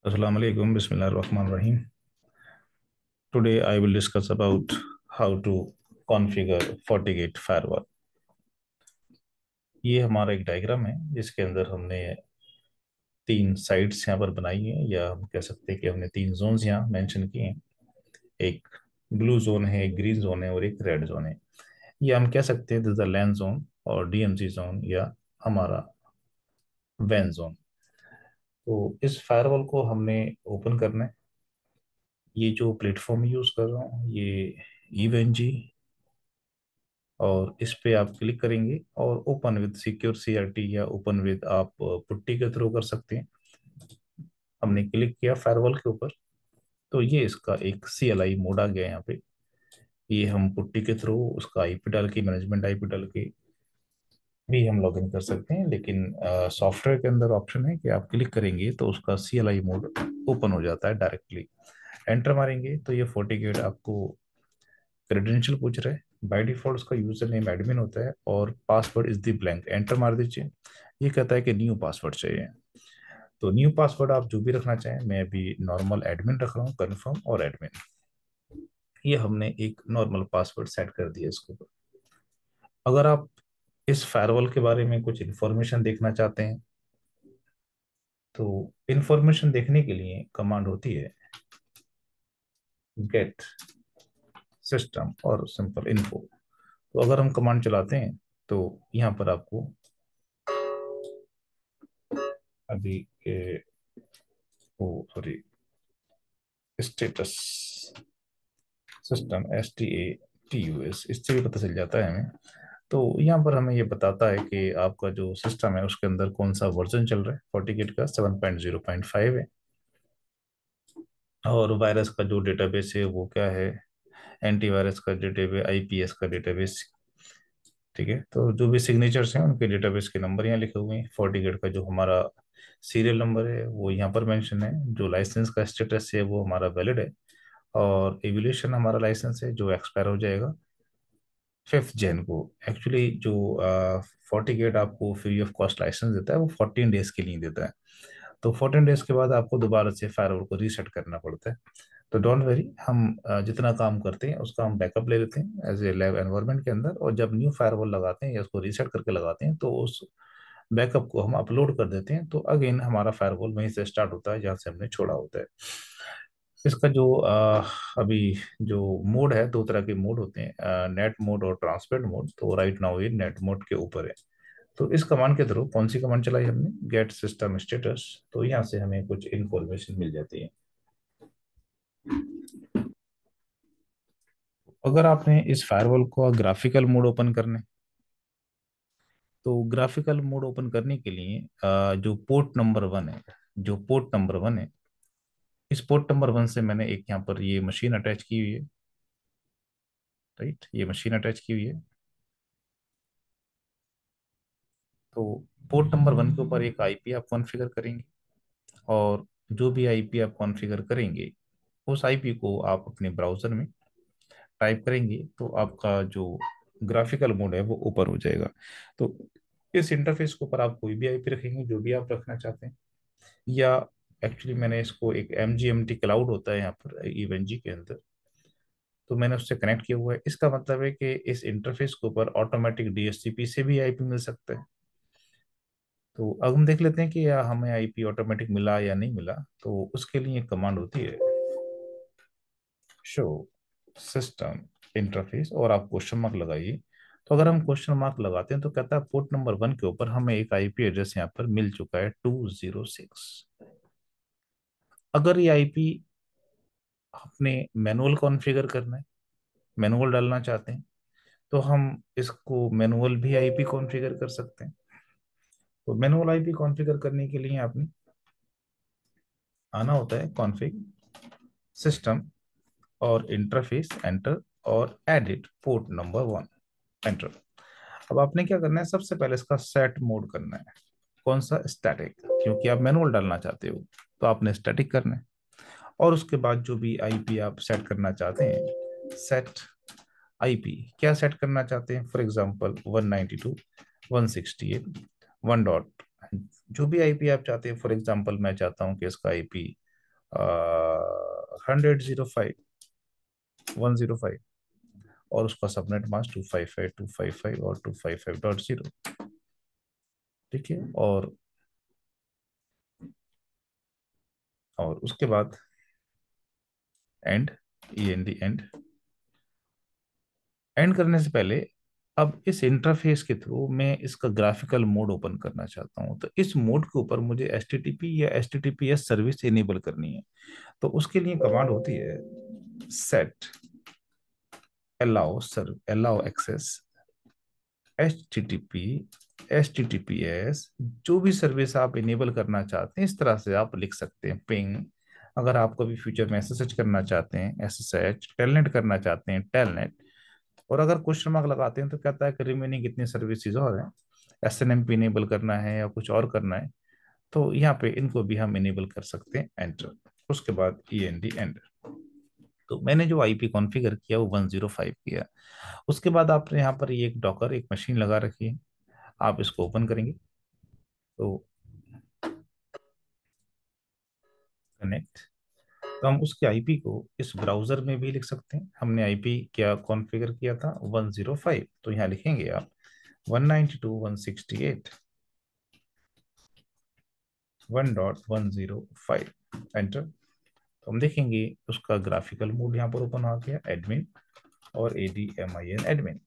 Assalamu alaikum. Bismillahirrahmanirrahim. Today I will discuss about how to configure FortiGate firewall. ये हमारा एक diagram है जिसके अंदर हमने तीन साइट्स यहाँ पर बनाई हैं, या हम कह सकते हैं कि हमने तीन जोन्स यहाँ मेंशन किए हैं। एक ब्लू जोन है, एक ग्रीन जोन है और एक रेड जोन है। ये हम कह सकते हैं दिस द लैन जोन और डीएमसी जोन या हमारा वैन जोन। तो इस फायरवॉल को हमने ओपन करना है। ये जो प्लेटफॉर्म यूज कर रहा हूँ ये ईवेंजी, और इस पे आप क्लिक करेंगे और ओपन विद सिक्योर सीआरटी या ओपन विद आप पुट्टी के थ्रू कर सकते हैं। हमने क्लिक किया फायरवॉल के ऊपर, तो ये इसका एक CLI मोड आ गया यहाँ पे। ये हम पुट्टी के थ्रू उसका आईपी डाल के, मैनेजमेंट आईपी डाल के भी हम लॉगिन कर सकते हैं, लेकिन सॉफ्टवेयर के अंदर ऑप्शन है कि आप क्लिक करेंगे तो उसका CLI मोड ओपन हो जाता है डायरेक्टली। एंटर मारेंगे तो ये FortiGate आपको क्रेडेंशियल पूछ रहा है। बाय डिफॉल्ट उसका यूजर नेम एडमिन होता है और password is the blank. Enter मार दीजिए। ये कहता है कि न्यू पासवर्ड चाहिए। तो न्यू पासवर्ड आप जो भी रखना चाहें, मैं अभी नॉर्मल एडमिन रख रहा हूँ, कन्फर्म और एडमिन। ये हमने एक नॉर्मल पासवर्ड सेट कर दिया इसके ऊपर। अगर आप इस फायरवॉल के बारे में कुछ इन्फॉर्मेशन देखना चाहते हैं तो इन्फॉर्मेशन देखने के लिए कमांड होती है गेट सिस्टम और सिंपल इन्फो। तो अगर हम कमांड चलाते हैं तो यहाँ पर आपको अभी ओ सॉरी स्टेटस सिस्टम STATUS इससे भी पता चल जाता है हमें। तो यहाँ पर हमें ये बताता है कि आपका जो सिस्टम है उसके अंदर कौन सा वर्जन चल रहा है। FortiGate का 7.0.5 है, और वायरस का जो डेटाबेस है वो क्या है, एंटीवायरस का डेटाबेस, IPS का डेटाबेस। ठीक है, तो जो भी सिग्नेचर्स हैं उनके डेटाबेस के नंबर यहाँ लिखे हुए हैं। FortiGate का जो हमारा सीरियल नंबर है वो यहाँ पर मेंशन है। जो लाइसेंस का स्टेटस है वो हमारा वैलिड है, और एविलेशन हमारा लाइसेंस है जो एक्सपायर हो जाएगा 5 जन को। एक्चुअली जो FortiGate आपको फ्री ऑफ कॉस्ट लाइसेंस देता है वो 14 डेज के लिए देता है। तो 14 डेज के बाद आपको दोबारा से फायरवॉल को रीसेट करना पड़ता है। तो डोंट वरी, हम जितना काम करते हैं उसका हम बैकअप ले लेते हैं एज ए लैब एनवायरनमेंट के अंदर, और जब न्यू फायरवॉल लगाते हैं या उसको रीसेट करके लगाते हैं तो उस बैकअप को हम अपलोड कर देते हैं। तो अगेन हमारा फायरवॉल वहीं से स्टार्ट होता है जहाँ से हमने छोड़ा होता है। इसका जो अभी जो मोड है, दो तरह के मोड होते हैं, नेट मोड और ट्रांसपेरेंट मोड। तो राइट नाउ ये नेट मोड के ऊपर है। तो इस कमांड के थ्रू कौन सी कमांड चलाई हमने, गेट सिस्टम स्टेटस, तो यहाँ से हमें कुछ इंफॉर्मेशन मिल जाती है। अगर आपने इस फायरवॉल को ग्राफिकल मोड ओपन करने, तो ग्राफिकल मोड ओपन करने के लिए जो पोर्ट नंबर 1 है, जो पोर्ट नंबर 1 है, इस पोर्ट नंबर 1 से मैंने एक यहाँ पर ये मशीन अटैच की हुई है। राइट, ये मशीन अटैच की हुई है। तो पोर्ट नंबर 1 के ऊपर एक आईपी आप कॉन्फ़िगर करेंगे, और जो भी आईपी आप कॉन्फ़िगर करेंगे उस आईपी को आप अपने ब्राउजर में टाइप करेंगे तो आपका जो ग्राफिकल मोड है वो ऊपर हो जाएगा। तो इस इंटरफेस के ऊपर आप कोई भी आईपी रखेंगे जो भी आप रखना चाहते हैं, या एक्चुअली मैंने इसको एक MGMT क्लाउड होता है यहाँ पर ईवेंजी के अंदर, तो मैंने उससे कनेक्ट किया हुआ है। इसका मतलब है कि इस इंटरफेस के ऊपर ऑटोमेटिक DHCP से भी आईपी मिल सकता है। तो अब हम देख लेते हैं कि या हमें आईपी ऑटोमेटिक मिला या नहीं मिला। तो उसके लिए एक कमांड होती है शो सिस्टम इंटरफेस, और आप क्वेश्चन मार्क लगाइए। तो अगर हम क्वेश्चन मार्क लगाते हैं तो कहता है पोर्ट नंबर 1 के ऊपर हमें एक आईपी एड्रेस यहाँ पर मिल चुका है 206। अगर ये आईपी अपने मैनुअल कॉन्फ़िगर करना है, मैनुअल डालना चाहते हैं, तो हम इसको मैनुअल भी आईपी कॉन्फ़िगर कर सकते हैं। तो मैनुअल आईपी कॉन्फ़िगर करने के लिए आपने आना होता है कॉन्फ़िग सिस्टम और इंटरफेस, एंटर, और एडिट पोर्ट नंबर 1, एंटर। अब आपने क्या करना है, सबसे पहले इसका सेट मोड करना है। कौन सा, स्टैटिक, क्योंकि आप मैनुअल डालना चाहते हो तो आपने स्टैटिक करना है। और उसके बाद जो भी आईपी आप सेट करना चाहते हैं, सेट आईपी क्या सेट करना चाहते हैं, फॉर एग्जांपल 192.168 1 डॉट, जो भी आईपी आप चाहते हैं। फॉर एग्जांपल मैं चाहता हूं कि इसका आईपी 100.0.5 और उसका सबनेट मास्क 255.255 और 255.0। ठीक है। और उसके बाद end, E N D end. End करने से पहले अब इस इंटरफेस के थ्रू मैं इसका ग्राफिकल मोड ओपन करना चाहता हूं, तो इस मोड के ऊपर मुझे HTTP या HTTPS सर्विस इनेबल करनी है। तो उसके लिए कमांड होती है set allow access HTTP HTTPS। जो भी सर्विस आप इनेबल करना चाहते हैं इस तरह से आप लिख सकते हैं। पिंग, अगर आप कभी फ्यूचर में SSH करना चाहते हैं SSH, टेलनेट करना चाहते हैं टेलनेट। और अगर क्वेश्चन मार्क लगाते हैं तो कहता है कि रिमेनिंग कितनी सर्विसेज और हैं, SNMP इनेबल करना है या कुछ और करना है, तो यहाँ पे इनको भी हम इनेबल कर सकते हैं। एंटर। उसके बाद END एंड। तो मैंने जो आईपी कॉन्फ़िगर किया वो 105 किया। उसके बाद आपने यहाँ पर ये एक डॉकर एक मशीन लगा रखी है, आप इसको ओपन करेंगे तो कनेक्ट। तो हम उसके आईपी को इस ब्राउजर में भी लिख सकते हैं। हमने आईपी क्या कॉन्फ़िगर किया था 105, तो यहाँ लिखेंगे आप 192.168.1.105 एंटर। तो हम देखेंगे उसका ग्राफिकल मोड यहाँ पर ओपन हो गया, एडमिन और ADMIN एडमिन।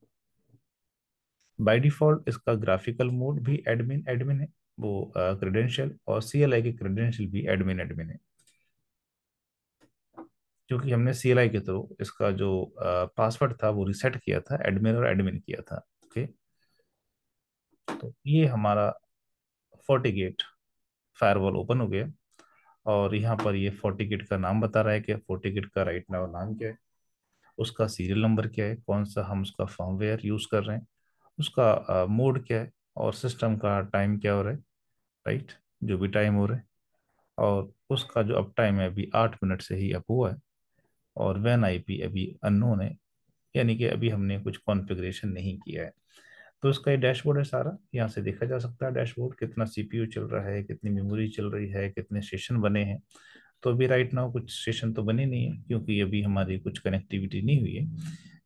बाय डिफॉल्ट इसका ग्राफिकल मोड भी एडमिन एडमिन है, वो क्रेडेंशियल, और CLI की क्रेडेंशियल भी एडमिन एडमिन है, क्योंकि हमने CLI के थ्रू इसका जो पासवर्ड था वो रिसेट किया था, एडमिन और एडमिन किया था। ओके। तो ये हमारा FortiGate फायरवॉल ओपन हो गया। और यहाँ पर ये FortiGate का नाम बता रहा है कि FortiGate का राइट नाउ नाम क्या है, उसका सीरियल नंबर क्या है, कौन सा हम उसका फर्मवेयर यूज कर रहे हैं, उसका मोड क्या है, और सिस्टम का टाइम क्या हो रहा है, राइट, जो भी टाइम हो रहा है। और उसका जो अप टाइम है अभी 8 मिनट से ही अप हुआ है। और वैन आईपी अभी अननोन है, यानी कि अभी हमने कुछ कॉन्फ़िगरेशन नहीं किया है। तो इसका ये डैशबोर्ड है सारा, यहाँ से देखा जा सकता है डैशबोर्ड, कितना CPU चल रहा है, कितनी मेमोरी चल रही है, कितने सेशन बने हैं। तो अभी राइट नाउ कुछ सेशन तो बने नहीं है, क्योंकि अभी हमारी कुछ कनेक्टिविटी नहीं हुई है।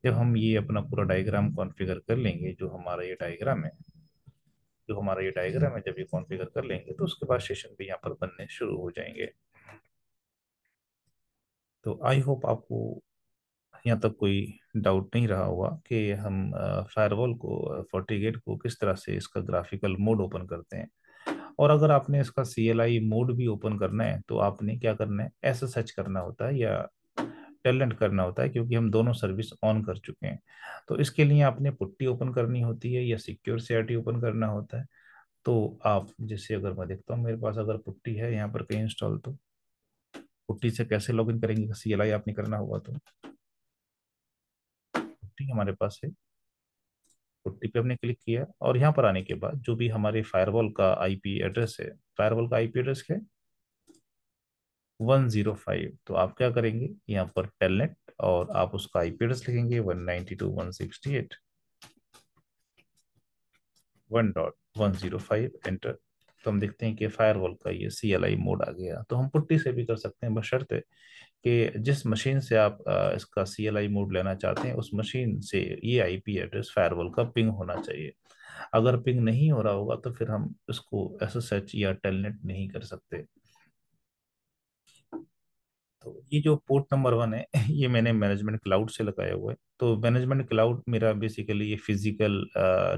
जब हम ये अपना पूरा डायग्राम कॉन्फ़िगर कर लेंगे, जो हमारा ये डायग्राम है, जब ये कॉन्फ़िगर कर लेंगे तो उसके बाद सेशन भी यहाँ पर बनने शुरू हो जाएंगे। तो आई होप आपको यहाँ तक कोई डाउट नहीं रहा होगा कि हम फायरवॉल को, FortiGate को किस तरह से इसका ग्राफिकल मोड ओपन करते हैं। और अगर आपने इसका CLI मोड भी ओपन करना है तो आपने क्या करना है, SSH करना होता है या टेलनेट करना होता है, क्योंकि हम दोनों सर्विस ऑन कर चुके हैं। तो इसके लिए आपने पुट्टी ओपन करनी होती है या सिक्योर CRT ओपन करना होता है। तो आप जैसे, अगर मैं देखता हूँ मेरे पास अगर पुट्टी है यहाँ पर कहीं इंस्टॉल, तो पुट्टी से कैसे लॉगिन करेंगे, CLI आपने करना होगा तो पुट्टी हमारे पास है। पुट्टी पे हमने क्लिक किया और यहाँ पर आने के बाद जो भी हमारे फायरवॉल का आईपी एड्रेस है, फायरवॉल का आईपी एड्रेस क्या है, 105। तो आप क्या करेंगे यहाँ पर टेलनेट, और आप उसका आईपी एड्रेस लिखेंगे 192.168.1.105 एंटर। तो हम देखते हैं कि फायरवॉल का ये CLI मोड आ गया। तो हम पुट्टी से भी कर सकते हैं, बशर्ते कि जिस मशीन से आप इसका CLI मोड लेना चाहते हैं उस मशीन से ये आईपी एड्रेस फायरवॉल का पिंग होना चाहिए। अगर पिंग नहीं हो रहा होगा तो फिर हम इसको SSH या टेलनेट नहीं कर सकते। तो ये जो पोर्ट नंबर 1 है ये मैंने मैनेजमेंट क्लाउड से लगाया हुआ है। तो मैनेजमेंट क्लाउड मेरा बेसिकली ये फिजिकल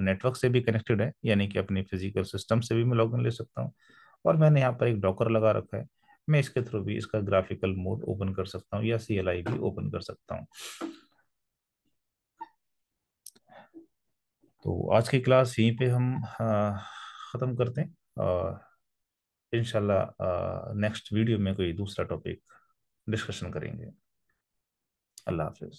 नेटवर्क से भी कनेक्टेड है, यानी कि अपने फिजिकल सिस्टम से भी मैं लॉगिन ले सकता हूँ। और मैंने यहाँ पर एक डॉकर लगा रखा है, मैं इसके थ्रू भी इसका ग्राफिकल मोड ओपन कर सकता हूँ या CLI भी ओपन कर सकता हूँ। तो आज की क्लास यहीं पे हम ख़त्म करते हैं। इंशाल्लाह नेक्स्ट वीडियो में कोई दूसरा टॉपिक डिस्कशन करेंगे। अल्लाह हाफिज़।